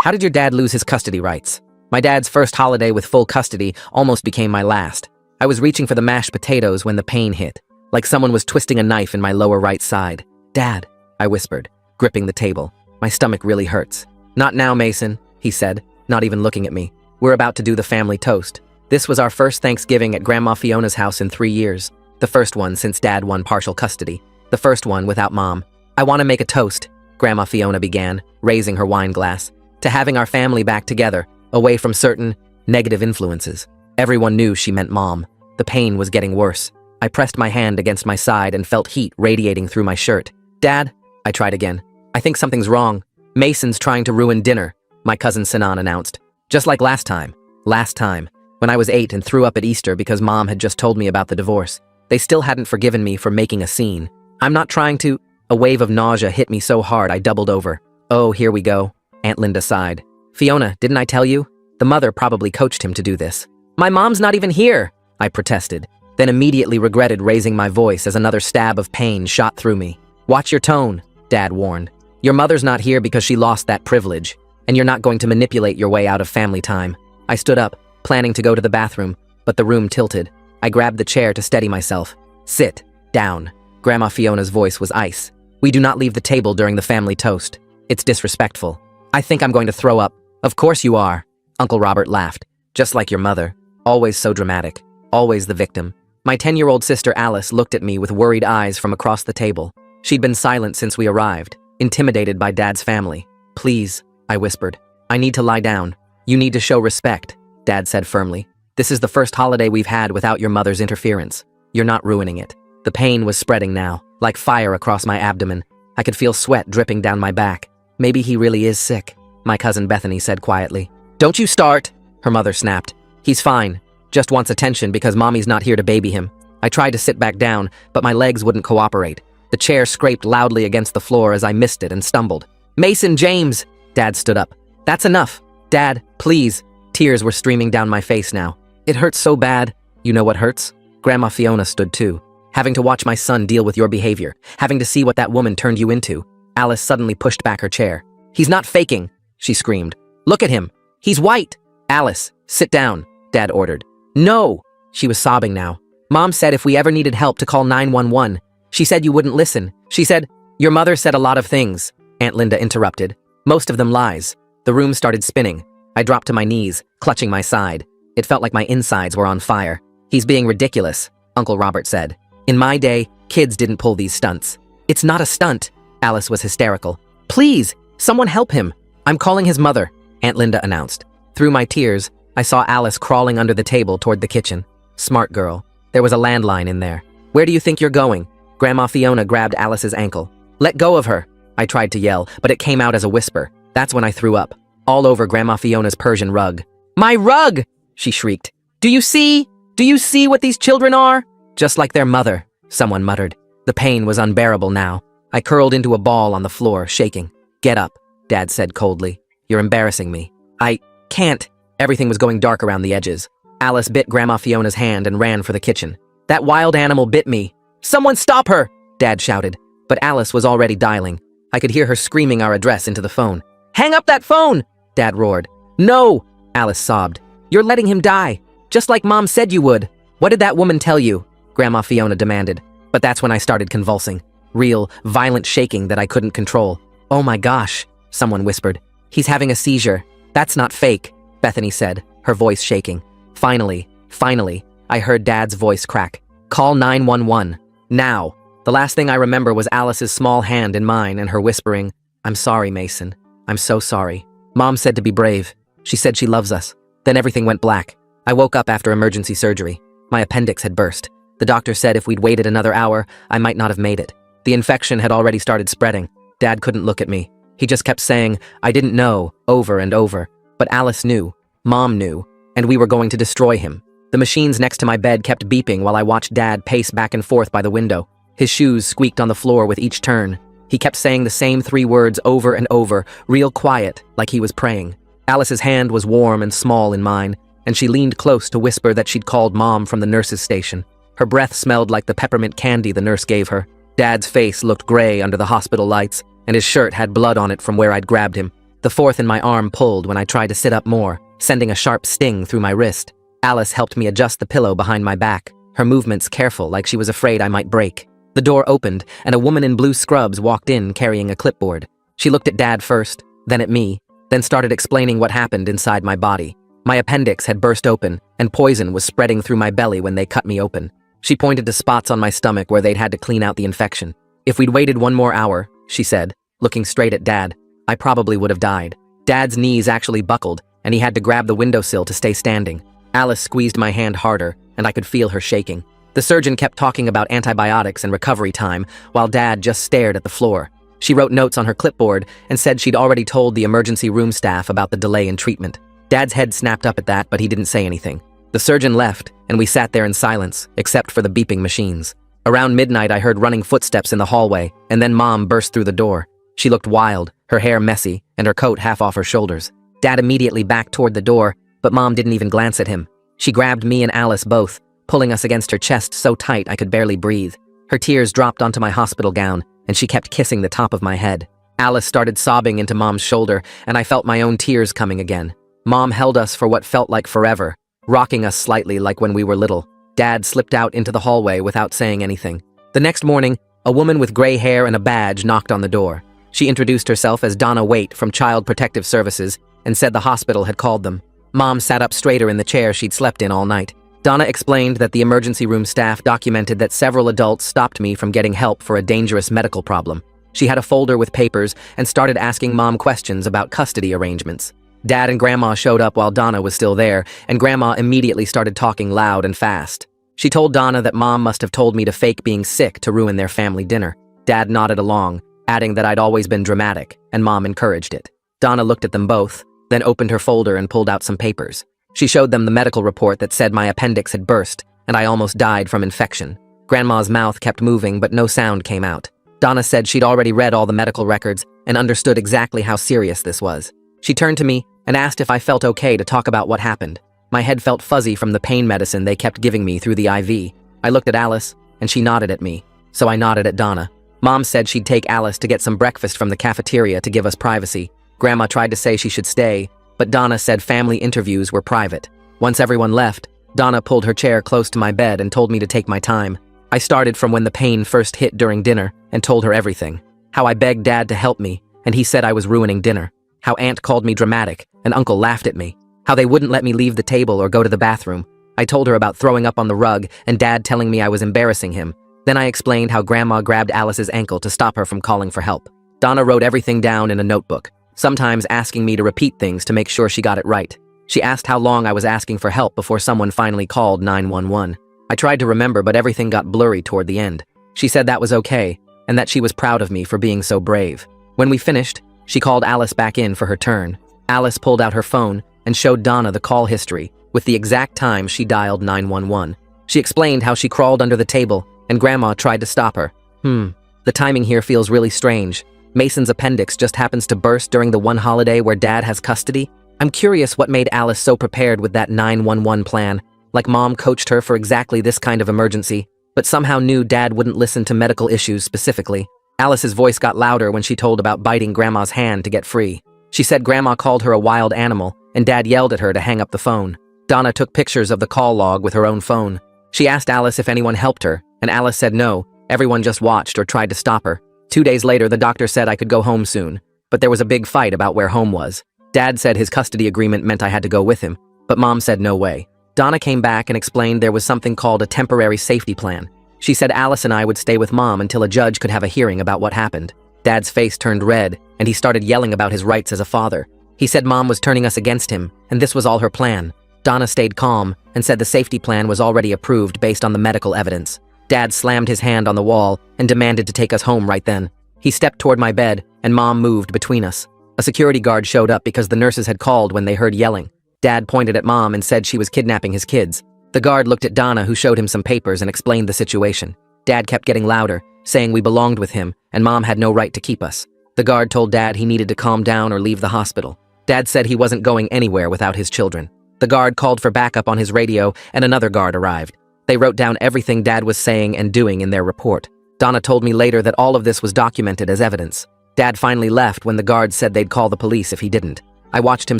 How did your dad lose his custody rights? My dad's first holiday with full custody almost became my last. I was reaching for the mashed potatoes when the pain hit, like someone was twisting a knife in my lower right side. Dad, I whispered, gripping the table. My stomach really hurts. Not now, Mason, he said, not even looking at me. We're about to do the family toast. This was our first Thanksgiving at Grandma Fiona's house in 3 years. The first one since Dad won partial custody. The first one without Mom. I want to make a toast, Grandma Fiona began, raising her wine glass, to having our family back together, away from certain negative influences. Everyone knew she meant Mom. The pain was getting worse. I pressed my hand against my side and felt heat radiating through my shirt. Dad, I tried again. I think something's wrong. Mason's trying to ruin dinner, my cousin Sinan announced. Just like last time. Last time, when I was 8 and threw up at Easter because Mom had just told me about the divorce. They still hadn't forgiven me for making a scene. I'm not trying to. A wave of nausea hit me so hard I doubled over. Oh, here we go. Aunt Linda sighed. Fiona, didn't I tell you? The mother probably coached him to do this. My mom's not even here, I protested, then immediately regretted raising my voice as another stab of pain shot through me. Watch your tone, Dad warned. Your mother's not here because she lost that privilege, and you're not going to manipulate your way out of family time. I stood up, planning to go to the bathroom, but the room tilted. I grabbed the chair to steady myself. Sit down. Grandma Fiona's voice was ice. We do not leave the table during the family toast. It's disrespectful. I think I'm going to throw up. Of course you are. Uncle Robert laughed. Just like your mother. Always so dramatic. Always the victim. My 10-year-old sister Alice looked at me with worried eyes from across the table. She'd been silent since we arrived, intimidated by Dad's family. Please, I whispered. I need to lie down. You need to show respect, Dad said firmly. This is the first holiday we've had without your mother's interference. You're not ruining it. The pain was spreading now, like fire across my abdomen. I could feel sweat dripping down my back. Maybe he really is sick, my cousin Bethany said quietly. Don't you start, her mother snapped. He's fine, just wants attention because Mommy's not here to baby him. I tried to sit back down, but my legs wouldn't cooperate. The chair scraped loudly against the floor as I missed it and stumbled. Mason James! Dad stood up. That's enough. Dad, please. Tears were streaming down my face now. It hurts so bad. You know what hurts? Grandma Fiona stood too. Having to watch my son deal with your behavior. Having to see what that woman turned you into. Alice suddenly pushed back her chair. He's not faking, she screamed. Look at him. He's white. Alice, sit down, Dad ordered. No! She was sobbing now. Mom said if we ever needed help to call 911. She said you wouldn't listen. She said, your mother said a lot of things, Aunt Linda interrupted. Most of them lies. The room started spinning. I dropped to my knees, clutching my side. It felt like my insides were on fire. He's being ridiculous, Uncle Robert said. In my day, kids didn't pull these stunts. It's not a stunt. Alice was hysterical. Please, someone help him. I'm calling his mother, Aunt Linda announced. Through my tears, I saw Alice crawling under the table toward the kitchen. Smart girl. There was a landline in there. Where do you think you're going? Grandma Fiona grabbed Alice's ankle. Let go of her. I tried to yell, but it came out as a whisper. That's when I threw up. All over Grandma Fiona's Persian rug. My rug! She shrieked. Do you see? Do you see what these children are? Just like their mother, someone muttered. The pain was unbearable now. I curled into a ball on the floor, shaking. Get up, Dad said coldly. You're embarrassing me. I can't. Everything was going dark around the edges. Alice bit Grandma Fiona's hand and ran for the kitchen. That wild animal bit me. Someone stop her, Dad shouted. But Alice was already dialing. I could hear her screaming our address into the phone. Hang up that phone, Dad roared. No, Alice sobbed. You're letting him die, just like Mom said you would. What did that woman tell you? Grandma Fiona demanded. But that's when I started convulsing. Real, violent shaking that I couldn't control. Oh my gosh, someone whispered. He's having a seizure. That's not fake, Bethany said, her voice shaking. Finally, I heard Dad's voice crack. Call 911. Now. The last thing I remember was Alice's small hand in mine and her whispering, I'm sorry, Mason. I'm so sorry. Mom said to be brave. She said she loves us. Then everything went black. I woke up after emergency surgery. My appendix had burst. The doctor said if we'd waited another hour, I might not have made it. The infection had already started spreading. Dad couldn't look at me. He just kept saying, I didn't know, over and over. But Alice knew. Mom knew. And we were going to destroy him. The machines next to my bed kept beeping while I watched Dad pace back and forth by the window. His shoes squeaked on the floor with each turn. He kept saying the same 3 words over and over, real quiet, like he was praying. Alice's hand was warm and small in mine, and she leaned close to whisper that she'd called Mom from the nurse's station. Her breath smelled like the peppermint candy the nurse gave her. Dad's face looked gray under the hospital lights, and his shirt had blood on it from where I'd grabbed him. The fourth in my arm pulled when I tried to sit up more, sending a sharp sting through my wrist. Alice helped me adjust the pillow behind my back, her movements careful like she was afraid I might break. The door opened, and a woman in blue scrubs walked in carrying a clipboard. She looked at Dad first, then at me, then started explaining what happened inside my body. My appendix had burst open, and poison was spreading through my belly when they cut me open. She pointed to spots on my stomach where they'd had to clean out the infection. If we'd waited 1 more hour, she said, looking straight at Dad, I probably would have died. Dad's knees actually buckled, and he had to grab the windowsill to stay standing. Alice squeezed my hand harder, and I could feel her shaking. The surgeon kept talking about antibiotics and recovery time, while Dad just stared at the floor. She wrote notes on her clipboard and said she'd already told the emergency room staff about the delay in treatment. Dad's head snapped up at that, but he didn't say anything. The surgeon left, and we sat there in silence, except for the beeping machines. Around midnight, I heard running footsteps in the hallway, and then Mom burst through the door. She looked wild, her hair messy, and her coat half off her shoulders. Dad immediately backed toward the door, but Mom didn't even glance at him. She grabbed me and Alice both, pulling us against her chest so tight I could barely breathe. Her tears dropped onto my hospital gown, and she kept kissing the top of my head. Alice started sobbing into Mom's shoulder, and I felt my own tears coming again. Mom held us for what felt like forever, rocking us slightly like when we were little. Dad slipped out into the hallway without saying anything. The next morning, a woman with gray hair and a badge knocked on the door. She introduced herself as Donna Waite from Child Protective Services and said the hospital had called them. Mom sat up straighter in the chair she'd slept in all night. Donna explained that the emergency room staff documented that several adults stopped me from getting help for a dangerous medical problem. She had a folder with papers and started asking Mom questions about custody arrangements. Dad and Grandma showed up while Donna was still there, and Grandma immediately started talking loud and fast. She told Donna that Mom must have told me to fake being sick to ruin their family dinner. Dad nodded along, adding that I'd always been dramatic, and Mom encouraged it. Donna looked at them both, then opened her folder and pulled out some papers. She showed them the medical report that said my appendix had burst, and I almost died from infection. Grandma's mouth kept moving, but no sound came out. Donna said she'd already read all the medical records and understood exactly how serious this was. She turned to me and asked if I felt okay to talk about what happened. My head felt fuzzy from the pain medicine they kept giving me through the IV. I looked at Alice, and she nodded at me, so I nodded at Donna. Mom said she'd take Alice to get some breakfast from the cafeteria to give us privacy. Grandma tried to say she should stay, but Donna said family interviews were private. Once everyone left, Donna pulled her chair close to my bed and told me to take my time. I started from when the pain first hit during dinner and told her everything. How I begged Dad to help me, and he said I was ruining dinner. How Aunt called me dramatic, and Uncle laughed at me. How they wouldn't let me leave the table or go to the bathroom. I told her about throwing up on the rug and Dad telling me I was embarrassing him. Then I explained how Grandma grabbed Alice's ankle to stop her from calling for help. Donna wrote everything down in a notebook, sometimes asking me to repeat things to make sure she got it right. She asked how long I was asking for help before someone finally called 911. I tried to remember, but everything got blurry toward the end. She said that was okay, and that she was proud of me for being so brave. When we finished, she called Alice back in for her turn. Alice pulled out her phone and showed Donna the call history with the exact time she dialed 911. She explained how she crawled under the table and Grandma tried to stop her. The timing here feels really strange. Mason's appendix just happens to burst during the one holiday where Dad has custody. I'm curious what made Alice so prepared with that 911 plan, like Mom coached her for exactly this kind of emergency, but somehow knew Dad wouldn't listen to medical issues specifically. Alice's voice got louder when she told about biting Grandma's hand to get free. She said Grandma called her a wild animal, and Dad yelled at her to hang up the phone. Donna took pictures of the call log with her own phone. She asked Alice if anyone helped her, and Alice said no, everyone just watched or tried to stop her. 2 days later, the doctor said I could go home soon, but there was a big fight about where home was. Dad said his custody agreement meant I had to go with him, but Mom said no way. Donna came back and explained there was something called a temporary safety plan. She said Alice and I would stay with Mom until a judge could have a hearing about what happened. Dad's face turned red, and he started yelling about his rights as a father. He said Mom was turning us against him, and this was all her plan. Donna stayed calm and said the safety plan was already approved based on the medical evidence. Dad slammed his hand on the wall and demanded to take us home right then. He stepped toward my bed, and Mom moved between us. A security guard showed up because the nurses had called when they heard yelling. Dad pointed at Mom and said she was kidnapping his kids. The guard looked at Donna, who showed him some papers and explained the situation. Dad kept getting louder, saying we belonged with him, and Mom had no right to keep us. The guard told Dad he needed to calm down or leave the hospital. Dad said he wasn't going anywhere without his children. The guard called for backup on his radio, and another guard arrived. They wrote down everything Dad was saying and doing in their report. Donna told me later that all of this was documented as evidence. Dad finally left when the guards said they'd call the police if he didn't. I watched him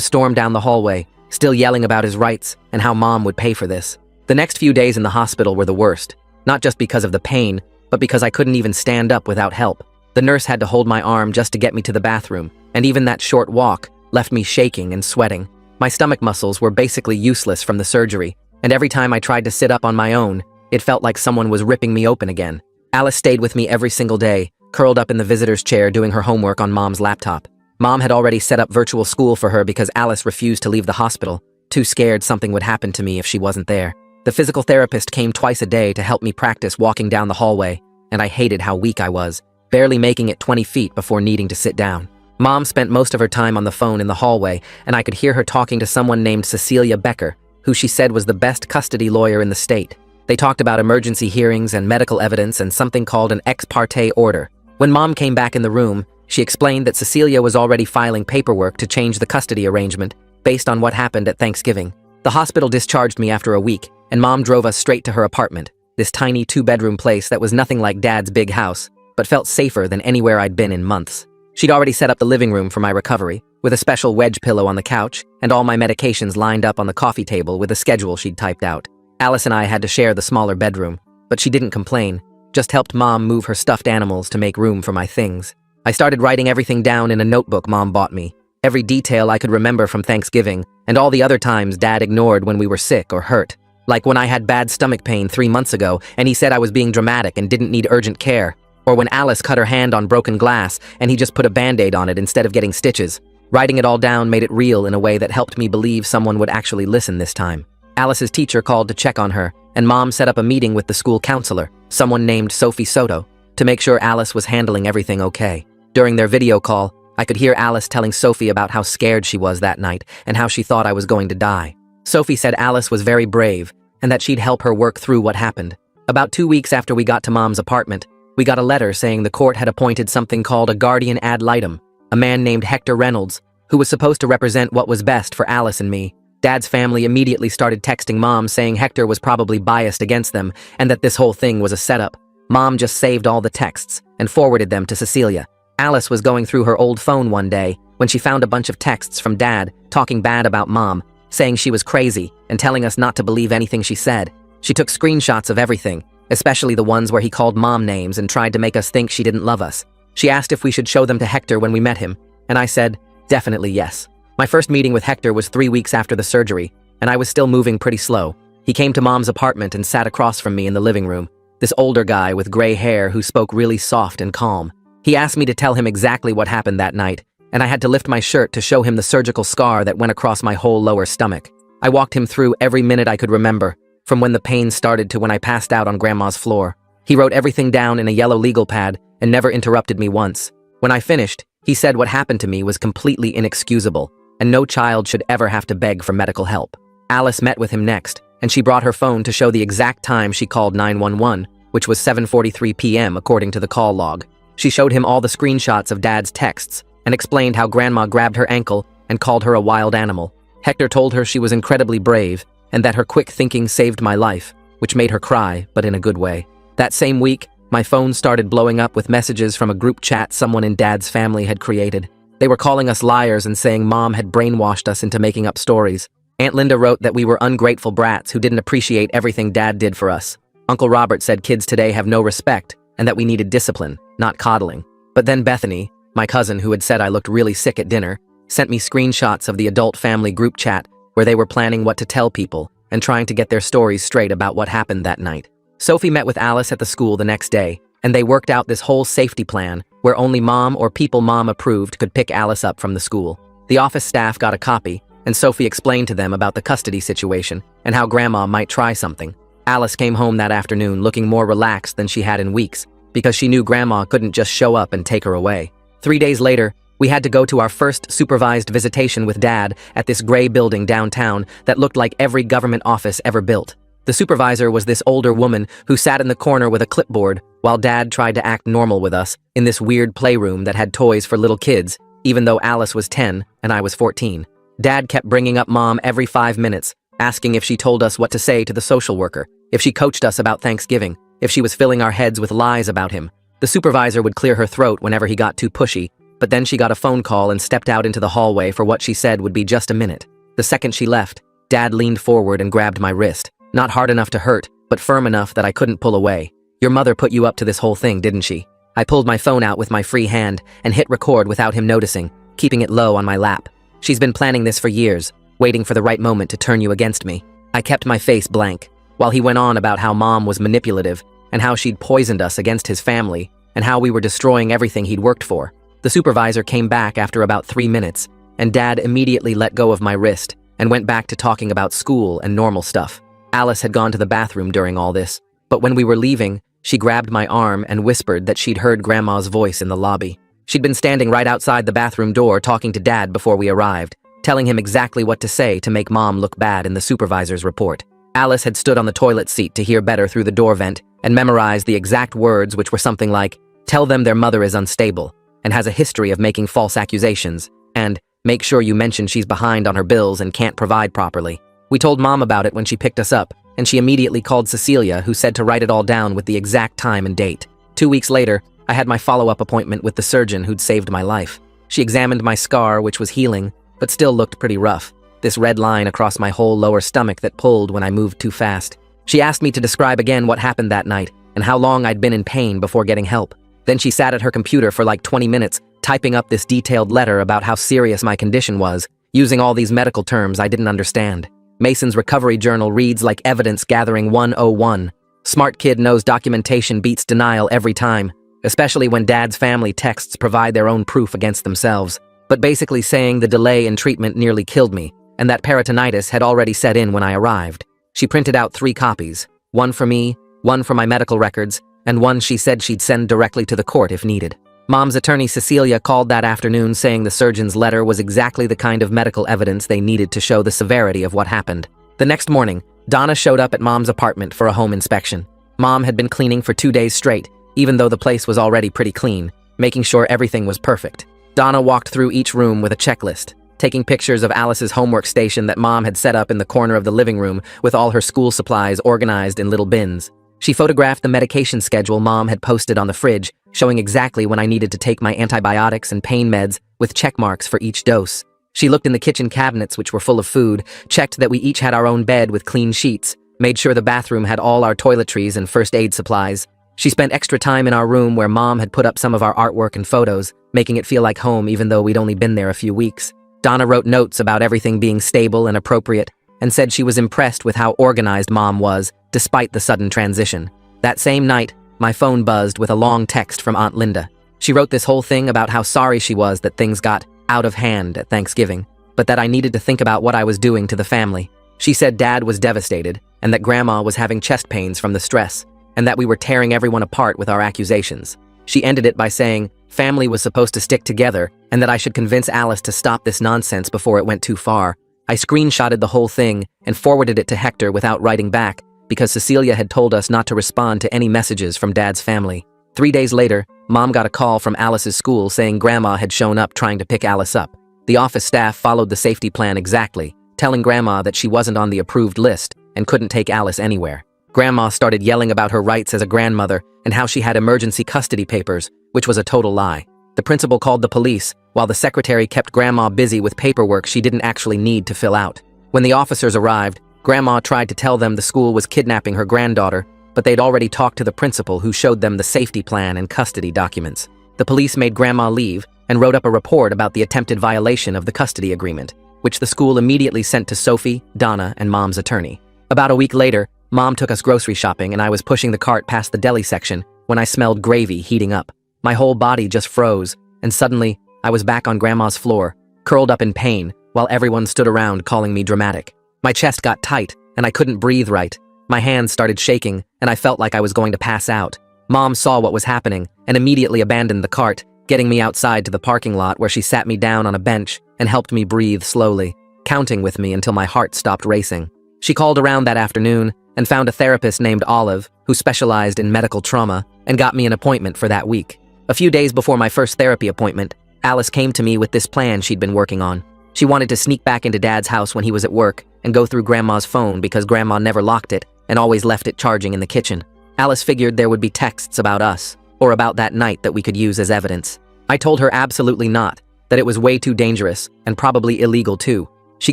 storm down the hallway, still yelling about his rights and how Mom would pay for this. The next few days in the hospital were the worst, not just because of the pain, but because I couldn't even stand up without help. The nurse had to hold my arm just to get me to the bathroom, and even that short walk left me shaking and sweating. My stomach muscles were basically useless from the surgery, and every time I tried to sit up on my own, it felt like someone was ripping me open again. Alice stayed with me every single day, curled up in the visitor's chair doing her homework on Mom's laptop. Mom had already set up virtual school for her because Alice refused to leave the hospital, too scared something would happen to me if she wasn't there. The physical therapist came twice a day to help me practice walking down the hallway, and I hated how weak I was, barely making it 20 feet before needing to sit down. Mom spent most of her time on the phone in the hallway, and I could hear her talking to someone named Cecilia Becker, who she said was the best custody lawyer in the state. They talked about emergency hearings and medical evidence and something called an ex parte order. When Mom came back in the room, she explained that Cecilia was already filing paperwork to change the custody arrangement based on what happened at Thanksgiving. The hospital discharged me after a week, and Mom drove us straight to her apartment, this tiny 2-bedroom place that was nothing like Dad's big house, but felt safer than anywhere I'd been in months. She'd already set up the living room for my recovery, with a special wedge pillow on the couch and all my medications lined up on the coffee table with a schedule she'd typed out. Alice and I had to share the smaller bedroom, but she didn't complain, just helped Mom move her stuffed animals to make room for my things. I started writing everything down in a notebook Mom bought me, every detail I could remember from Thanksgiving and all the other times Dad ignored when we were sick or hurt. Like when I had bad stomach pain 3 months ago and he said I was being dramatic and didn't need urgent care. Or when Alice cut her hand on broken glass and he just put a band-aid on it instead of getting stitches. Writing it all down made it real in a way that helped me believe someone would actually listen this time. Alice's teacher called to check on her, and Mom set up a meeting with the school counselor, someone named Sophie Soto, to make sure Alice was handling everything okay. During their video call, I could hear Alice telling Sophie about how scared she was that night and how she thought I was going to die. Sophie said Alice was very brave and that she'd help her work through what happened. About 2 weeks after we got to Mom's apartment, we got a letter saying the court had appointed something called a guardian ad litem, a man named Hector Reynolds, who was supposed to represent what was best for Alice and me. Dad's family immediately started texting Mom saying Hector was probably biased against them and that this whole thing was a setup. Mom just saved all the texts and forwarded them to Cecilia. Alice was going through her old phone one day when she found a bunch of texts from Dad talking bad about Mom, saying she was crazy and telling us not to believe anything she said. She took screenshots of everything, especially the ones where he called Mom names and tried to make us think she didn't love us. She asked if we should show them to Hector when we met him, and I said, definitely yes. My first meeting with Hector was 3 weeks after the surgery, and I was still moving pretty slow. He came to Mom's apartment and sat across from me in the living room, this older guy with gray hair who spoke really soft and calm. He asked me to tell him exactly what happened that night, and I had to lift my shirt to show him the surgical scar that went across my whole lower stomach. I walked him through every minute I could remember, from when the pain started to when I passed out on Grandma's floor. He wrote everything down in a yellow legal pad and never interrupted me once. When I finished, he said what happened to me was completely inexcusable, and no child should ever have to beg for medical help. Alice met with him next, and she brought her phone to show the exact time she called 911, which was 7:43 p.m. according to the call log. She showed him all the screenshots of Dad's texts and explained how Grandma grabbed her ankle and called her a wild animal. Hector told her she was incredibly brave and that her quick thinking saved my life, which made her cry, but in a good way. That same week, my phone started blowing up with messages from a group chat someone in Dad's family had created. They were calling us liars and saying Mom had brainwashed us into making up stories. Aunt Linda wrote that we were ungrateful brats who didn't appreciate everything Dad did for us. Uncle Robert said kids today have no respect and that we needed discipline, not coddling. But then Bethany, my cousin who had said I looked really sick at dinner, sent me screenshots of the adult family group chat where they were planning what to tell people and trying to get their stories straight about what happened that night. Sophie met with Alice at the school the next day, and they worked out this whole safety plan where only Mom or people Mom approved could pick Alice up from the school. The office staff got a copy, and Sophie explained to them about the custody situation and how Grandma might try something. Alice came home that afternoon looking more relaxed than she had in weeks because she knew Grandma couldn't just show up and take her away. 3 days later, we had to go to our first supervised visitation with Dad at this gray building downtown that looked like every government office ever built. The supervisor was this older woman who sat in the corner with a clipboard while Dad tried to act normal with us in this weird playroom that had toys for little kids, even though Alice was 10 and I was 14. Dad kept bringing up Mom every 5 minutes, asking if she told us what to say to the social worker, if she coached us about Thanksgiving, if she was filling our heads with lies about him. The supervisor would clear her throat whenever he got too pushy, But then she got a phone call and stepped out into the hallway for what she said would be just a minute. The second she left, Dad leaned forward and grabbed my wrist. Not hard enough to hurt, but firm enough that I couldn't pull away. "Your mother put you up to this whole thing, didn't she?" I pulled my phone out with my free hand and hit record without him noticing, keeping it low on my lap. "She's been planning this for years, waiting for the right moment to turn you against me." I kept my face blank, while he went on about how Mom was manipulative and how she'd poisoned us against his family and how we were destroying everything he'd worked for. The supervisor came back after about 3 minutes, and Dad immediately let go of my wrist and went back to talking about school and normal stuff. Alice had gone to the bathroom during all this, but when we were leaving, she grabbed my arm and whispered that she'd heard Grandma's voice in the lobby. She'd been standing right outside the bathroom door talking to Dad before we arrived, telling him exactly what to say to make Mom look bad in the supervisor's report. Alice had stood on the toilet seat to hear better through the door vent and memorized the exact words, which were something like, "Tell them their mother is unstable and has a history of making false accusations, and make sure you mention she's behind on her bills and can't provide properly." We told Mom about it when she picked us up, and she immediately called Cecilia, who said to write it all down with the exact time and date. 2 weeks later, I had my follow-up appointment with the surgeon who'd saved my life. She examined my scar, which was healing, but still looked pretty rough. This red line across my whole lower stomach that pulled when I moved too fast. She asked me to describe again what happened that night and how long I'd been in pain before getting help. Then she sat at her computer for like 20 minutes, typing up this detailed letter about how serious my condition was, using all these medical terms I didn't understand. Mason's recovery journal reads like evidence gathering 101. Smart kid knows documentation beats denial every time, especially when Dad's family texts provide their own proof against themselves. But basically saying the delay in treatment nearly killed me, and that peritonitis had already set in when I arrived. She printed out 3 copies, one for me, one for my medical records, and one she said she'd send directly to the court if needed. Mom's attorney Cecilia called that afternoon saying the surgeon's letter was exactly the kind of medical evidence they needed to show the severity of what happened. The next morning, Donna showed up at Mom's apartment for a home inspection. Mom had been cleaning for 2 days straight, even though the place was already pretty clean, making sure everything was perfect. Donna walked through each room with a checklist, taking pictures of Alice's homework station that Mom had set up in the corner of the living room with all her school supplies organized in little bins. She photographed the medication schedule Mom had posted on the fridge, showing exactly when I needed to take my antibiotics and pain meds with check marks for each dose. She looked in the kitchen cabinets, which were full of food, checked that we each had our own bed with clean sheets, made sure the bathroom had all our toiletries and first aid supplies. She spent extra time in our room where Mom had put up some of our artwork and photos, making it feel like home even though we'd only been there a few weeks. Donna wrote notes about everything being stable and appropriate, and said she was impressed with how organized Mom was, despite the sudden transition. That same night, my phone buzzed with a long text from Aunt Linda. She wrote this whole thing about how sorry she was that things got out of hand at Thanksgiving, but that I needed to think about what I was doing to the family. She said Dad was devastated, and that Grandma was having chest pains from the stress, and that we were tearing everyone apart with our accusations. She ended it by saying family was supposed to stick together, and that I should convince Alice to stop this nonsense before it went too far. I screenshotted the whole thing and forwarded it to Hector without writing back, because Cecilia had told us not to respond to any messages from Dad's family. 3 days later, Mom got a call from Alice's school saying Grandma had shown up trying to pick Alice up. The office staff followed the safety plan exactly, telling Grandma that she wasn't on the approved list and couldn't take Alice anywhere. Grandma started yelling about her rights as a grandmother and how she had emergency custody papers, which was a total lie. The principal called the police, while the secretary kept Grandma busy with paperwork she didn't actually need to fill out. When the officers arrived, Grandma tried to tell them the school was kidnapping her granddaughter, but they'd already talked to the principal, who showed them the safety plan and custody documents. The police made Grandma leave and wrote up a report about the attempted violation of the custody agreement, which the school immediately sent to Sophie, Donna, and Mom's attorney. About a week later, Mom took us grocery shopping and I was pushing the cart past the deli section when I smelled gravy heating up. My whole body just froze, and suddenly, I was back on Grandma's floor, curled up in pain, while everyone stood around calling me dramatic. My chest got tight, and I couldn't breathe right. My hands started shaking, and I felt like I was going to pass out. Mom saw what was happening and immediately abandoned the cart, getting me outside to the parking lot where she sat me down on a bench and helped me breathe slowly, counting with me until my heart stopped racing. She called around that afternoon and found a therapist named Olive who specialized in medical trauma and got me an appointment for that week. A few days before my first therapy appointment, Alice came to me with this plan she'd been working on. She wanted to sneak back into Dad's house when he was at work and go through Grandma's phone because Grandma never locked it and always left it charging in the kitchen. Alice figured there would be texts about us, or about that night that we could use as evidence. I told her absolutely not, that it was way too dangerous, and probably illegal too. She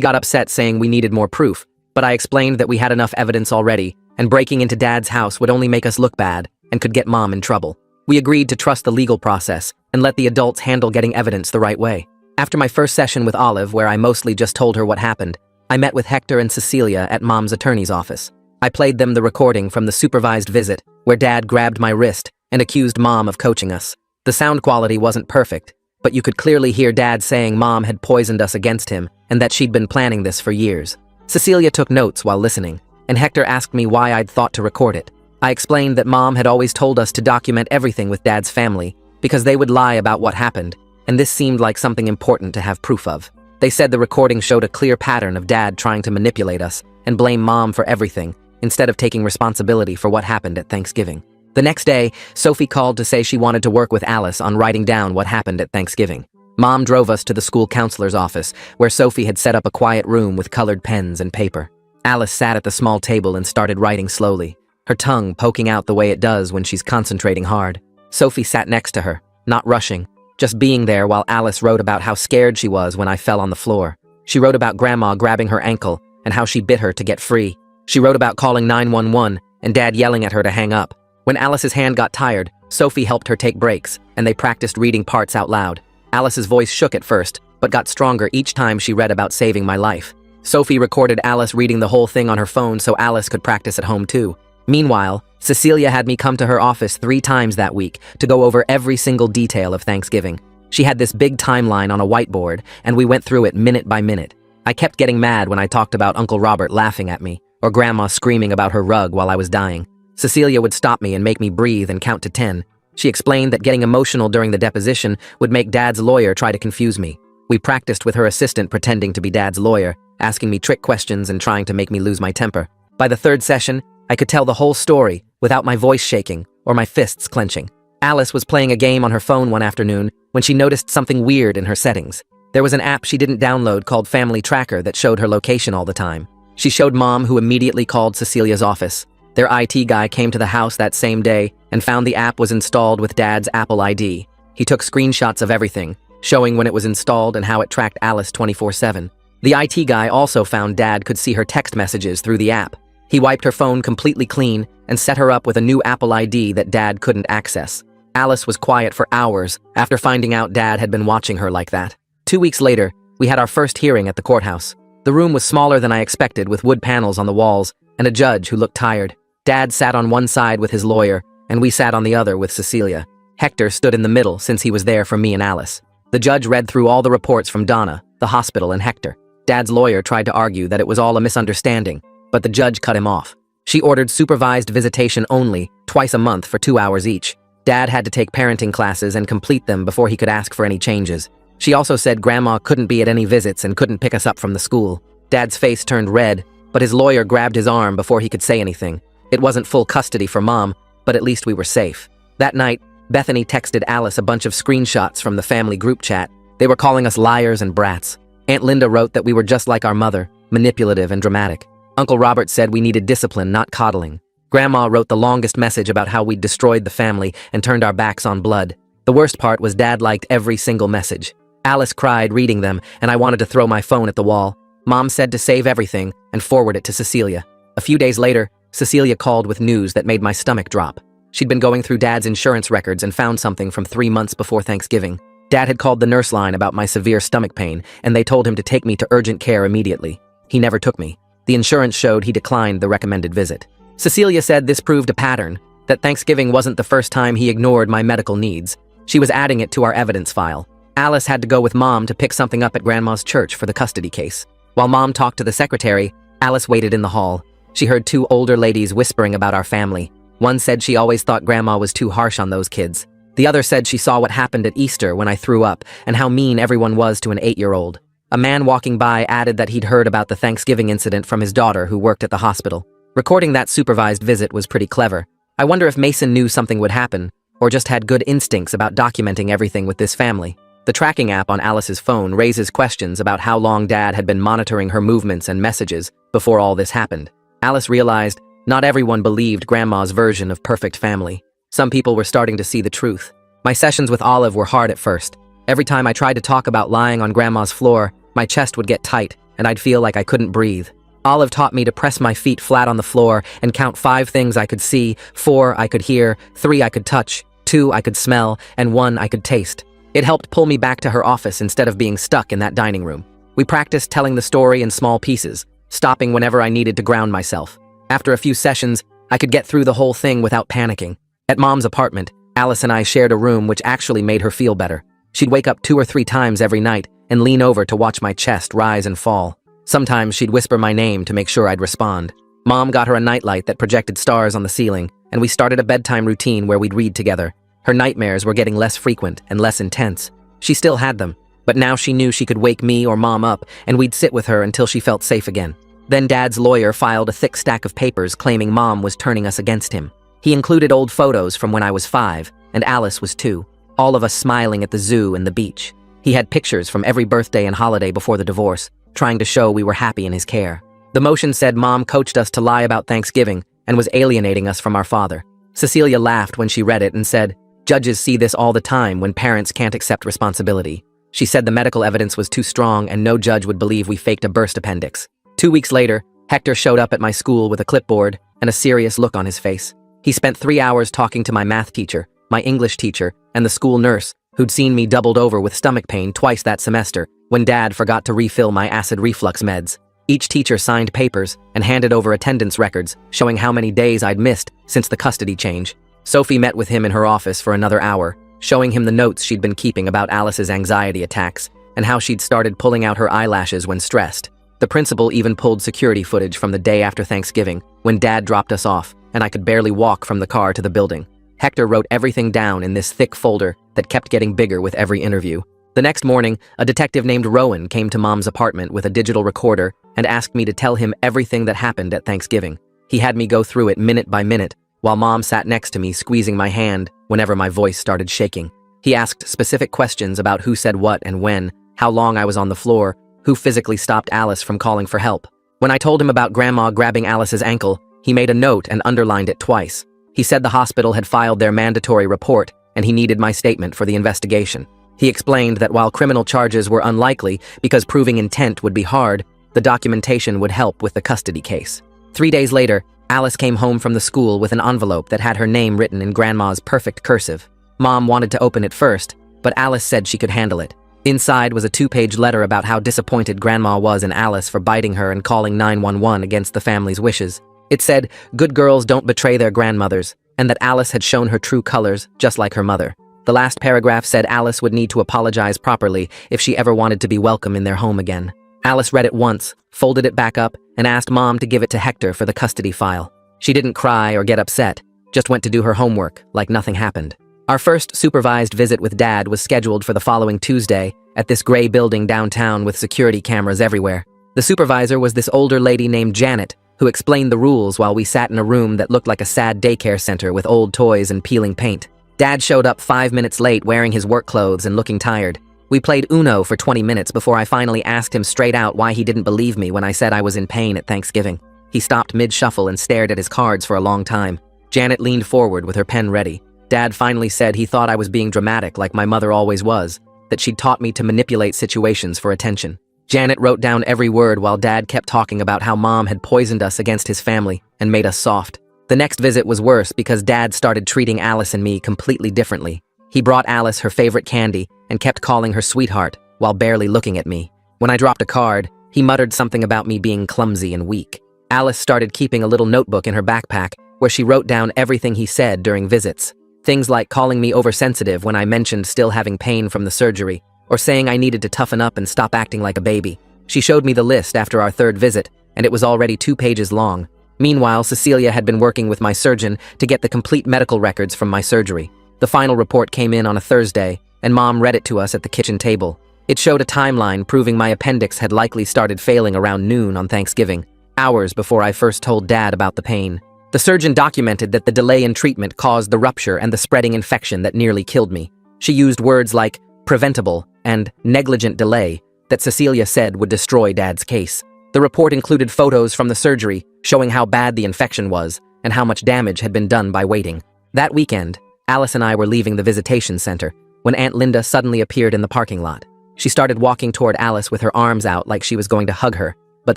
got upset saying we needed more proof, but I explained that we had enough evidence already, and breaking into Dad's house would only make us look bad, and could get Mom in trouble. We agreed to trust the legal process, and let the adults handle getting evidence the right way. After my first session with Olive, where I mostly just told her what happened, I met with Hector and Cecilia at Mom's attorney's office. I played them the recording from the supervised visit, where Dad grabbed my wrist and accused Mom of coaching us. The sound quality wasn't perfect, but you could clearly hear Dad saying Mom had poisoned us against him and that she'd been planning this for years. Cecilia took notes while listening, and Hector asked me why I'd thought to record it. I explained that Mom had always told us to document everything with Dad's family because they would lie about what happened, and this seemed like something important to have proof of. They said the recording showed a clear pattern of Dad trying to manipulate us and blame Mom for everything, instead of taking responsibility for what happened at Thanksgiving. The next day, Sophie called to say she wanted to work with Alice on writing down what happened at Thanksgiving. Mom drove us to the school counselor's office, where Sophie had set up a quiet room with colored pens and paper. Alice sat at the small table and started writing slowly, her tongue poking out the way it does when she's concentrating hard. Sophie sat next to her, not rushing, just being there while Alice wrote about how scared she was when I fell on the floor. She wrote about Grandma grabbing her ankle and how she bit her to get free. She wrote about calling 911 and Dad yelling at her to hang up. When Alice's hand got tired, Sophie helped her take breaks, and they practiced reading parts out loud. Alice's voice shook at first, but got stronger each time she read about saving my life. Sophie recorded Alice reading the whole thing on her phone so Alice could practice at home too. Meanwhile, Cecilia had me come to her office 3 times that week to go over every single detail of Thanksgiving. She had this big timeline on a whiteboard, and we went through it minute by minute. I kept getting mad when I talked about Uncle Robert laughing at me, or Grandma screaming about her rug while I was dying. Cecilia would stop me and make me breathe and count to 10. She explained that getting emotional during the deposition would make Dad's lawyer try to confuse me. We practiced with her assistant pretending to be Dad's lawyer, asking me trick questions and trying to make me lose my temper. By the 3rd session, I could tell the whole story without my voice shaking or my fists clenching. Alice was playing a game on her phone one afternoon when she noticed something weird in her settings. There was an app she didn't download called Family Tracker that showed her location all the time. She showed Mom, who immediately called Cecilia's office. Their IT guy came to the house that same day and found the app was installed with Dad's Apple ID. He took screenshots of everything, showing when it was installed and how it tracked Alice 24/7. The IT guy also found Dad could see her text messages through the app. He wiped her phone completely clean and set her up with a new Apple ID that Dad couldn't access. Alice was quiet for hours after finding out Dad had been watching her like that. 2 weeks later, we had our first hearing at the courthouse. The room was smaller than I expected, with wood panels on the walls and a judge who looked tired. Dad sat on one side with his lawyer, and we sat on the other with Cecilia. Hector stood in the middle since he was there for me and Alice. The judge read through all the reports from Donna, the hospital, and Hector. Dad's lawyer tried to argue that it was all a misunderstanding, but the judge cut him off. She ordered supervised visitation only, twice a month for 2 hours each. Dad had to take parenting classes and complete them before he could ask for any changes. She also said Grandma couldn't be at any visits and couldn't pick us up from the school. Dad's face turned red, but his lawyer grabbed his arm before he could say anything. It wasn't full custody for Mom, but at least we were safe. That night, Bethany texted Alice a bunch of screenshots from the family group chat. They were calling us liars and brats. Aunt Linda wrote that we were just like our mother, manipulative and dramatic. Uncle Robert said we needed discipline, not coddling. Grandma wrote the longest message about how we'd destroyed the family and turned our backs on blood. The worst part was Dad liked every single message. Alice cried reading them, and I wanted to throw my phone at the wall. Mom said to save everything and forward it to Cecilia. A few days later, Cecilia called with news that made my stomach drop. She'd been going through Dad's insurance records and found something from 3 months before Thanksgiving. Dad had called the nurse line about my severe stomach pain, and they told him to take me to urgent care immediately. He never took me. The insurance showed he declined the recommended visit. Cecilia said this proved a pattern, that Thanksgiving wasn't the first time he ignored my medical needs. She was adding it to our evidence file. Alice had to go with Mom to pick something up at Grandma's church for the custody case. While Mom talked to the secretary, Alice waited in the hall. She heard 2 older ladies whispering about our family. One said she always thought Grandma was too harsh on those kids. The other said she saw what happened at Easter when I threw up and how mean everyone was to an 8-year-old. A man walking by added that he'd heard about the Thanksgiving incident from his daughter who worked at the hospital. Recording that supervised visit was pretty clever. I wonder if Mason knew something would happen, or just had good instincts about documenting everything with this family. The tracking app on Alice's phone raises questions about how long Dad had been monitoring her movements and messages before all this happened. Alice realized not everyone believed Grandma's version of perfect family. Some people were starting to see the truth. My sessions with Olive were hard at first. Every time I tried to talk about lying on Grandma's floor, my chest would get tight, and I'd feel like I couldn't breathe. Olive taught me to press my feet flat on the floor and count 5 things I could see, 4 I could hear, 3 I could touch, 2 I could smell, and 1 I could taste. It helped pull me back to her office instead of being stuck in that dining room. We practiced telling the story in small pieces, stopping whenever I needed to ground myself. After a few sessions, I could get through the whole thing without panicking. At Mom's apartment, Alice and I shared a room which actually made her feel better. She'd wake up 2 or 3 times every night and lean over to watch my chest rise and fall. Sometimes she'd whisper my name to make sure I'd respond. Mom got her a nightlight that projected stars on the ceiling, and we started a bedtime routine where we'd read together. Her nightmares were getting less frequent and less intense. She still had them, but now she knew she could wake me or Mom up, and we'd sit with her until she felt safe again. Then Dad's lawyer filed a thick stack of papers claiming Mom was turning us against him. He included old photos from when I was 5, and Alice was 2, all of us smiling at the zoo and the beach. He had pictures from every birthday and holiday before the divorce, trying to show we were happy in his care. The motion said Mom coached us to lie about Thanksgiving and was alienating us from our father. Cecilia laughed when she read it and said, "Judges see this all the time when parents can't accept responsibility." She said the medical evidence was too strong and no judge would believe we faked a burst appendix. 2 weeks later, Hector showed up at my school with a clipboard and a serious look on his face. He spent 3 hours talking to my math teacher, my English teacher, and the school nurse, who'd seen me doubled over with stomach pain twice that semester when Dad forgot to refill my acid reflux meds. Each teacher signed papers and handed over attendance records showing how many days I'd missed since the custody change. Sophie met with him in her office for another hour, showing him the notes she'd been keeping about Alice's anxiety attacks and how she'd started pulling out her eyelashes when stressed. The principal even pulled security footage from the day after Thanksgiving when Dad dropped us off and I could barely walk from the car to the building. Hector wrote everything down in this thick folder that kept getting bigger with every interview. The next morning, a detective named Rowan came to Mom's apartment with a digital recorder and asked me to tell him everything that happened at Thanksgiving. He had me go through it minute by minute, while Mom sat next to me squeezing my hand whenever my voice started shaking. He asked specific questions about who said what and when, how long I was on the floor, who physically stopped Alice from calling for help. When I told him about Grandma grabbing Alice's ankle, he made a note and underlined it twice. He said the hospital had filed their mandatory report and he needed my statement for the investigation. He explained that while criminal charges were unlikely because proving intent would be hard, the documentation would help with the custody case. 3 days later, Alice came home from the school with an envelope that had her name written in Grandma's perfect cursive. Mom wanted to open it first, but Alice said she could handle it. Inside was a 2-page letter about how disappointed Grandma was in Alice for biting her and calling 911 against the family's wishes. It said, good girls don't betray their grandmothers, and that Alice had shown her true colors, just like her mother. The last paragraph said Alice would need to apologize properly if she ever wanted to be welcome in their home again. Alice read it once, folded it back up, and asked Mom to give it to Hector for the custody file. She didn't cry or get upset, just went to do her homework like nothing happened. Our first supervised visit with Dad was scheduled for the following Tuesday at this gray building downtown with security cameras everywhere. The supervisor was this older lady named Janet, who explained the rules while we sat in a room that looked like a sad daycare center with old toys and peeling paint. Dad showed up 5 minutes late wearing his work clothes and looking tired. We played Uno for 20 minutes before I finally asked him straight out why he didn't believe me when I said I was in pain at Thanksgiving. He stopped mid-shuffle and stared at his cards for a long time. Janet leaned forward with her pen ready. Dad finally said he thought I was being dramatic like my mother always was, that she'd taught me to manipulate situations for attention. Janet wrote down every word while Dad kept talking about how Mom had poisoned us against his family and made us soft. The next visit was worse because Dad started treating Alice and me completely differently. He brought Alice her favorite candy and kept calling her sweetheart while barely looking at me. When I dropped a card, he muttered something about me being clumsy and weak. Alice started keeping a little notebook in her backpack where she wrote down everything he said during visits. Things like calling me oversensitive when I mentioned still having pain from the surgery, or saying I needed to toughen up and stop acting like a baby. She showed me the list after our 3rd visit, and it was already 2 pages long. Meanwhile, Cecilia had been working with my surgeon to get the complete medical records from my surgery. The final report came in on a Thursday, and Mom read it to us at the kitchen table. It showed a timeline proving my appendix had likely started failing around noon on Thanksgiving, hours before I first told Dad about the pain. The surgeon documented that the delay in treatment caused the rupture and the spreading infection that nearly killed me. She used words like preventable and negligent delay that Cecilia said would destroy Dad's case. The report included photos from the surgery showing how bad the infection was and how much damage had been done by waiting. That weekend, Alice and I were leaving the visitation center when Aunt Linda suddenly appeared in the parking lot. She started walking toward Alice with her arms out like she was going to hug her, but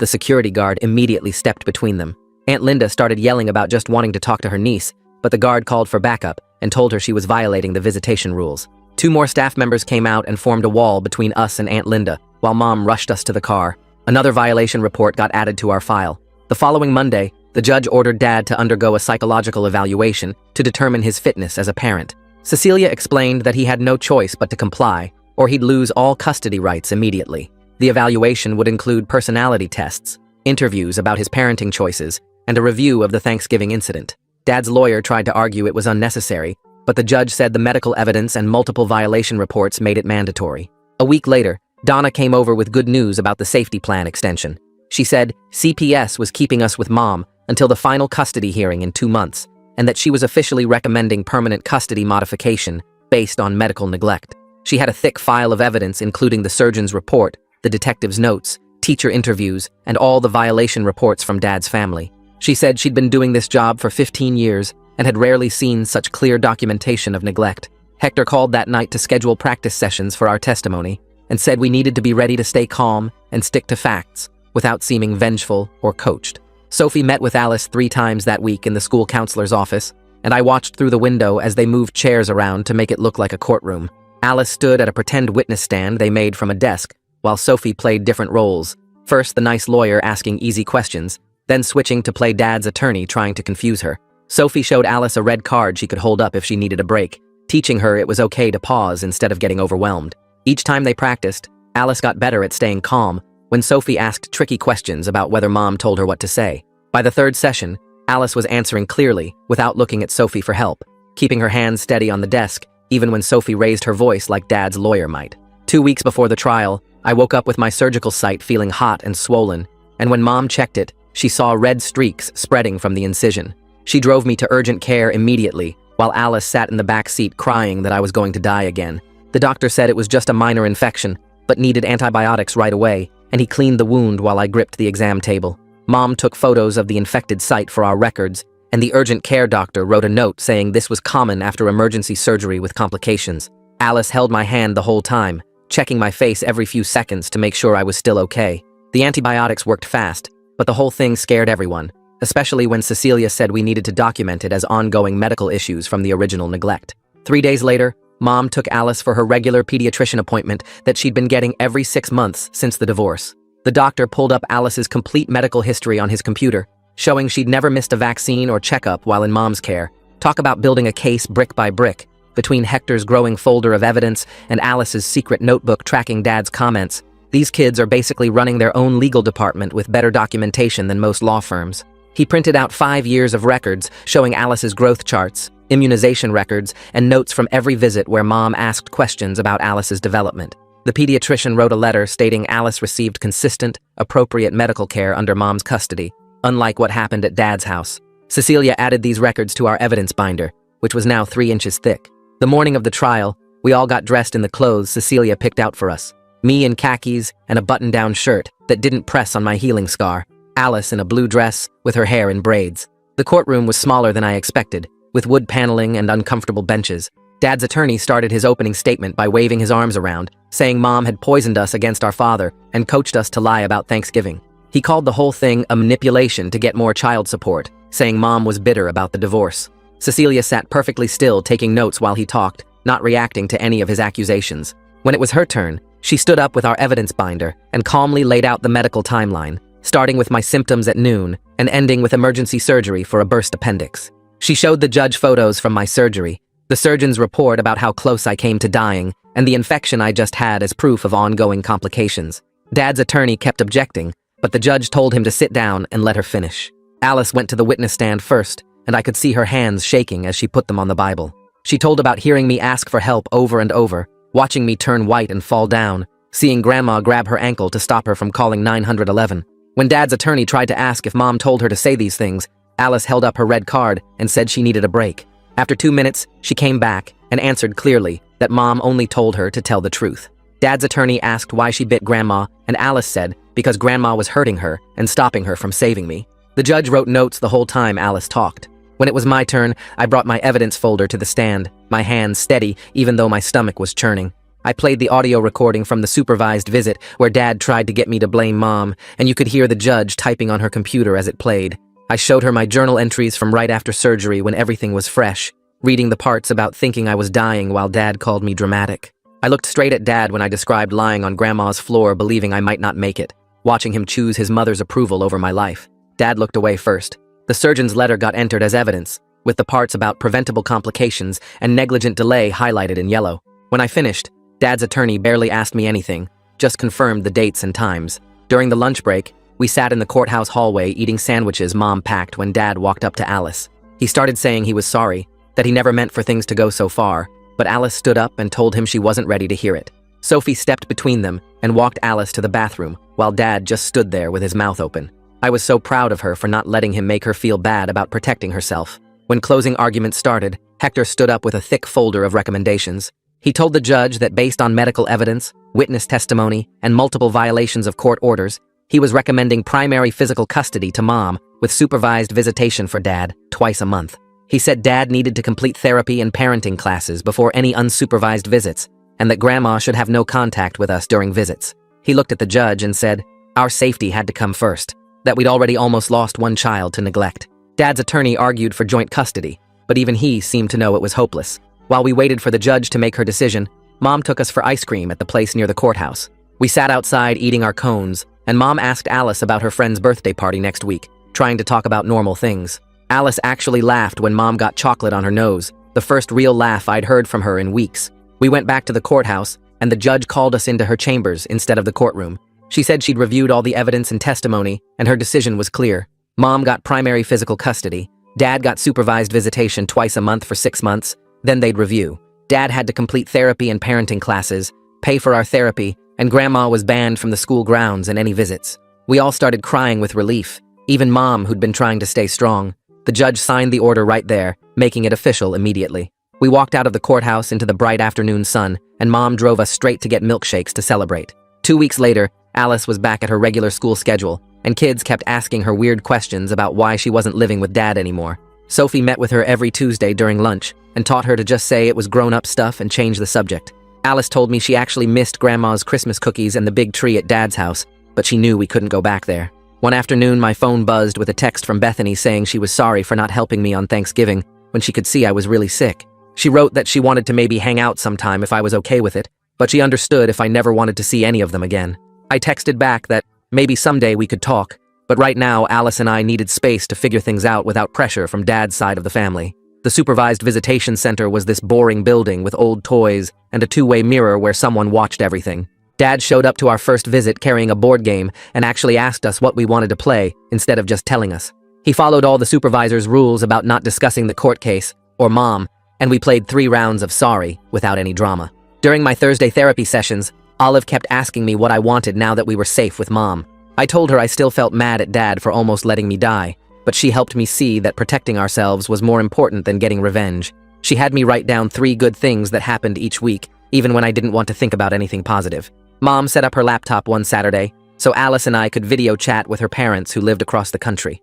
the security guard immediately stepped between them. Aunt Linda started yelling about just wanting to talk to her niece, but the guard called for backup and told her she was violating the visitation rules. 2 more staff members came out and formed a wall between us and Aunt Linda, while Mom rushed us to the car. Another violation report got added to our file. The following Monday, the judge ordered Dad to undergo a psychological evaluation to determine his fitness as a parent. Cecilia explained that he had no choice but to comply, or he'd lose all custody rights immediately. The evaluation would include personality tests, interviews about his parenting choices, and a review of the Thanksgiving incident. Dad's lawyer tried to argue it was unnecessary, but the judge said the medical evidence and multiple violation reports made it mandatory. A week later, Donna came over with good news about the safety plan extension. She said CPS was keeping us with Mom until the final custody hearing in 2 months, and that she was officially recommending permanent custody modification based on medical neglect. She had a thick file of evidence including the surgeon's report, the detective's notes, teacher interviews, and all the violation reports from Dad's family. She said she'd been doing this job for 15 years and had rarely seen such clear documentation of neglect. Hector called that night to schedule practice sessions for our testimony and said we needed to be ready to stay calm and stick to facts without seeming vengeful or coached. Sophie met with Alice 3 times that week in the school counselor's office, and I watched through the window as they moved chairs around to make it look like a courtroom. Alice stood at a pretend witness stand they made from a desk, while Sophie played different roles. First, the nice lawyer asking easy questions, then switching to play Dad's attorney trying to confuse her. Sophie showed Alice a red card she could hold up if she needed a break, teaching her it was okay to pause instead of getting overwhelmed. Each time they practiced, Alice got better at staying calm when Sophie asked tricky questions about whether Mom told her what to say. By the 3rd session, Alice was answering clearly without looking at Sophie for help, keeping her hands steady on the desk even when Sophie raised her voice like Dad's lawyer might. 2 weeks before the trial, I woke up with my surgical site feeling hot and swollen, and when Mom checked it, she saw red streaks spreading from the incision. She drove me to urgent care immediately, while Alice sat in the back seat crying that I was going to die again. The doctor said it was just a minor infection, but needed antibiotics right away, and he cleaned the wound while I gripped the exam table. Mom took photos of the infected site for our records, and the urgent care doctor wrote a note saying this was common after emergency surgery with complications. Alice held my hand the whole time, checking my face every few seconds to make sure I was still okay. The antibiotics worked fast, but the whole thing scared everyone, especially when Cecilia said we needed to document it as ongoing medical issues from the original neglect. 3 days later, Mom took Alice for her regular pediatrician appointment that she'd been getting every 6 months since the divorce. The doctor pulled up Alice's complete medical history on his computer, showing she'd never missed a vaccine or checkup while in Mom's care. Talk about building a case brick by brick. Between Hector's growing folder of evidence and Alice's secret notebook tracking Dad's comments, these kids are basically running their own legal department with better documentation than most law firms. He printed out 5 years of records showing Alice's growth charts, immunization records, and notes from every visit where Mom asked questions about Alice's development. The pediatrician wrote a letter stating Alice received consistent, appropriate medical care under Mom's custody, unlike what happened at Dad's house. Cecilia added these records to our evidence binder, which was now 3 inches thick. The morning of the trial, we all got dressed in the clothes Cecilia picked out for us. Me in khakis and a button-down shirt that didn't press on my healing scar. Alice in a blue dress with her hair in braids. The courtroom was smaller than I expected, with wood paneling and uncomfortable benches. Dad's attorney started his opening statement by waving his arms around, saying Mom had poisoned us against our father and coached us to lie about Thanksgiving. He called the whole thing a manipulation to get more child support, saying Mom was bitter about the divorce. Cecilia sat perfectly still, taking notes while he talked, not reacting to any of his accusations. When it was her turn, she stood up with our evidence binder and calmly laid out the medical timeline, starting with my symptoms at noon and ending with emergency surgery for a burst appendix. She showed the judge photos from my surgery, the surgeon's report about how close I came to dying, and the infection I just had as proof of ongoing complications. Dad's attorney kept objecting, but the judge told him to sit down and let her finish. Alice went to the witness stand first, and I could see her hands shaking as she put them on the Bible. She told about hearing me ask for help over and over, watching me turn white and fall down, seeing Grandma grab her ankle to stop her from calling 911. When Dad's attorney tried to ask if Mom told her to say these things, Alice held up her red card and said she needed a break. After 2 minutes, she came back and answered clearly that Mom only told her to tell the truth. Dad's attorney asked why she bit Grandma, and Alice said because Grandma was hurting her and stopping her from saving me. The judge wrote notes the whole time Alice talked. When it was my turn, I brought my evidence folder to the stand, my hands steady even though my stomach was churning. I played the audio recording from the supervised visit where Dad tried to get me to blame Mom, and you could hear the judge typing on her computer as it played. I showed her my journal entries from right after surgery when everything was fresh, reading the parts about thinking I was dying while Dad called me dramatic. I looked straight at Dad when I described lying on Grandma's floor believing I might not make it, watching him choose his mother's approval over my life. Dad looked away first. The surgeon's letter got entered as evidence, with the parts about preventable complications and negligent delay highlighted in yellow. When I finished, Dad's attorney barely asked me anything, just confirmed the dates and times. During the lunch break, we sat in the courthouse hallway eating sandwiches Mom packed when Dad walked up to Alice. He started saying he was sorry, that he never meant for things to go so far, but Alice stood up and told him she wasn't ready to hear it. Sophie stepped between them and walked Alice to the bathroom, while Dad just stood there with his mouth open. I was so proud of her for not letting him make her feel bad about protecting herself. When closing arguments started, Hector stood up with a thick folder of recommendations. He told the judge that based on medical evidence, witness testimony, and multiple violations of court orders, he was recommending primary physical custody to Mom with supervised visitation for Dad twice a month. He said Dad needed to complete therapy and parenting classes before any unsupervised visits, and that Grandma should have no contact with us during visits. He looked at the judge and said, our safety had to come first, that we'd already almost lost one child to neglect. Dad's attorney argued for joint custody, but even he seemed to know it was hopeless. While we waited for the judge to make her decision, Mom took us for ice cream at the place near the courthouse. We sat outside eating our cones, and Mom asked Alice about her friend's birthday party next week, trying to talk about normal things. Alice actually laughed when Mom got chocolate on her nose, the first real laugh I'd heard from her in weeks. We went back to the courthouse, and the judge called us into her chambers instead of the courtroom. She said she'd reviewed all the evidence and testimony, and her decision was clear. Mom got primary physical custody. Dad got supervised visitation twice a month for 6 months. Then they'd review. Dad had to complete therapy and parenting classes, pay for our therapy, and Grandma was banned from the school grounds and any visits. We all started crying with relief, even Mom, who'd been trying to stay strong. The judge signed the order right there, making it official immediately. We walked out of the courthouse into the bright afternoon sun, and Mom drove us straight to get milkshakes to celebrate. 2 weeks later, Alice was back at her regular school schedule, and kids kept asking her weird questions about why she wasn't living with Dad anymore. Sophie met with her every Tuesday during lunch and taught her to just say it was grown-up stuff and change the subject. Alice told me she actually missed Grandma's Christmas cookies and the big tree at Dad's house, but she knew we couldn't go back there. One afternoon, my phone buzzed with a text from Bethany saying she was sorry for not helping me on Thanksgiving when she could see I was really sick. She wrote that she wanted to maybe hang out sometime if I was okay with it, but she understood if I never wanted to see any of them again. I texted back that maybe someday we could talk, but right now Alice and I needed space to figure things out without pressure from Dad's side of the family. The supervised visitation center was this boring building with old toys and a two-way mirror where someone watched everything. Dad showed up to our first visit carrying a board game and actually asked us what we wanted to play instead of just telling us. He followed all the supervisor's rules about not discussing the court case, or Mom, and we played 3 rounds of sorry without any drama. During my Thursday therapy sessions, Olive kept asking me what I wanted now that we were safe with Mom. I told her I still felt mad at Dad for almost letting me die, but she helped me see that protecting ourselves was more important than getting revenge. She had me write down 3 good things that happened each week, even when I didn't want to think about anything positive. Mom set up her laptop one Saturday, so Alice and I could video chat with her parents who lived across the country.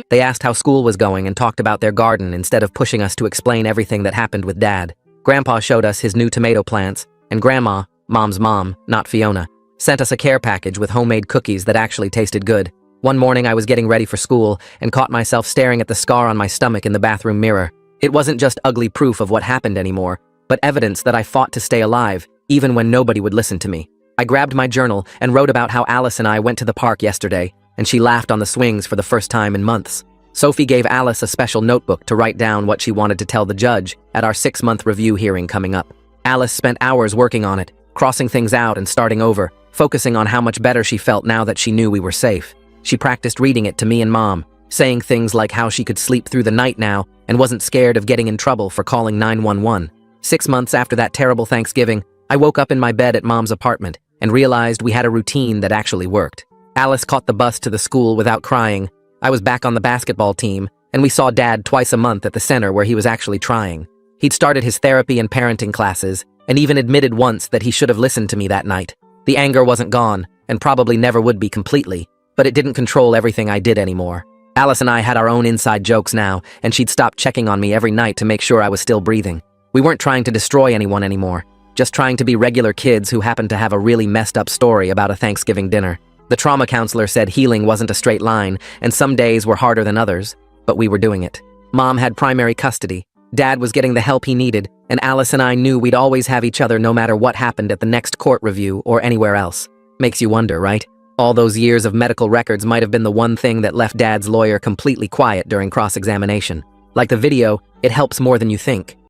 They asked how school was going and talked about their garden instead of pushing us to explain everything that happened with Dad. Grandpa showed us his new tomato plants, and Grandma, Mom's mom, not Fiona, sent us a care package with homemade cookies that actually tasted good. One morning I was getting ready for school and caught myself staring at the scar on my stomach in the bathroom mirror. It wasn't just ugly proof of what happened anymore, but evidence that I fought to stay alive, even when nobody would listen to me. I grabbed my journal and wrote about how Alice and I went to the park yesterday, and she laughed on the swings for the first time in months. Sophie gave Alice a special notebook to write down what she wanted to tell the judge at our 6-month review hearing coming up. Alice spent hours working on it, crossing things out and starting over, focusing on how much better she felt now that she knew we were safe. She practiced reading it to me and Mom, saying things like how she could sleep through the night now and wasn't scared of getting in trouble for calling 911. 6 months after that terrible Thanksgiving, I woke up in my bed at Mom's apartment and realized we had a routine that actually worked. Alice caught the bus to the school without crying. I was back on the basketball team, and we saw Dad twice a month at the center where he was actually trying. He'd started his therapy and parenting classes, and even admitted once that he should have listened to me that night. The anger wasn't gone, and probably never would be completely, but it didn't control everything I did anymore. Alice and I had our own inside jokes now, and she'd stop checking on me every night to make sure I was still breathing. We weren't trying to destroy anyone anymore, just trying to be regular kids who happened to have a really messed up story about a Thanksgiving dinner. The trauma counselor said healing wasn't a straight line, and some days were harder than others, but we were doing it. Mom had primary custody. Dad was getting the help he needed, and Alice and I knew we'd always have each other no matter what happened at the next court review or anywhere else. Makes you wonder, right? All those years of medical records might have been the one thing that left Dad's lawyer completely quiet during cross-examination. Like the video, it helps more than you think.